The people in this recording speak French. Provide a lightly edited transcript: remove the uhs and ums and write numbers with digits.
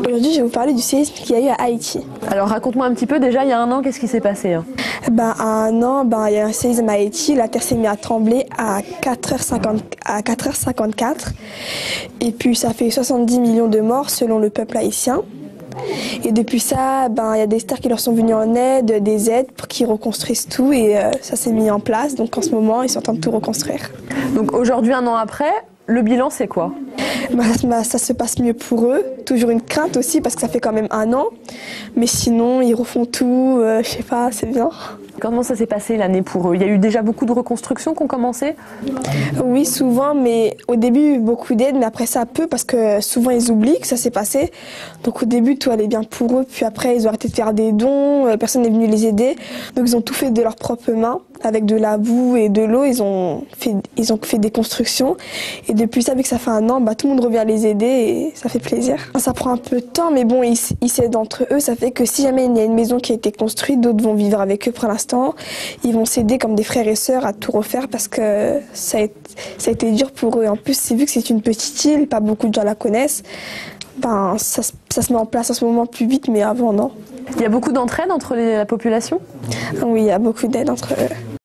Aujourd'hui, je vais vous parler du séisme qu'il y a eu à Haïti. Alors raconte-moi un petit peu, déjà il y a un an, qu'est-ce qui s'est passé À un an, il y a eu un séisme à Haïti, la terre s'est mise à trembler à 4h54 et puis ça fait 70 millions de morts selon le peuple haïtien. Et depuis ça, il y a des stars qui leur sont venus en aide, des aides pour qu'ils reconstruisent tout et ça s'est mis en place. Donc en ce moment, ils sont en train de tout reconstruire. Donc aujourd'hui, un an après, le bilan c'est quoi ? Ça se passe mieux pour eux. Toujours une crainte aussi parce que ça fait quand même un an. Mais sinon, ils refont tout. Je sais pas, c'est bien. Comment ça s'est passé l'année pour eux ? Il y a eu déjà beaucoup de reconstructions qui ont commencé ? Oui, souvent, mais au début, beaucoup d'aide, mais après ça, peu, parce que souvent, ils oublient que ça s'est passé. Donc au début, tout allait bien pour eux, puis après, ils ont arrêté de faire des dons, personne n'est venu les aider. Donc ils ont tout fait de leurs propres mains, avec de la boue et de l'eau, ils ont fait des constructions. Et depuis ça, vu que ça fait un an, tout le monde revient les aider et ça fait plaisir. Ça prend un peu de temps, mais bon, ils s'aident entre eux. Ça fait que si jamais il y a une maison qui a été construite, d'autres vont vivre avec eux pour l'instant. Ils vont s'aider comme des frères et sœurs à tout refaire parce que ça a été dur pour eux. En plus, vu que c'est une petite île, pas beaucoup de gens la connaissent, ça se met en place en ce moment plus vite, mais avant, non. Il y a beaucoup d'entraide entre la population ? Oui, il y a beaucoup d'aide entre eux.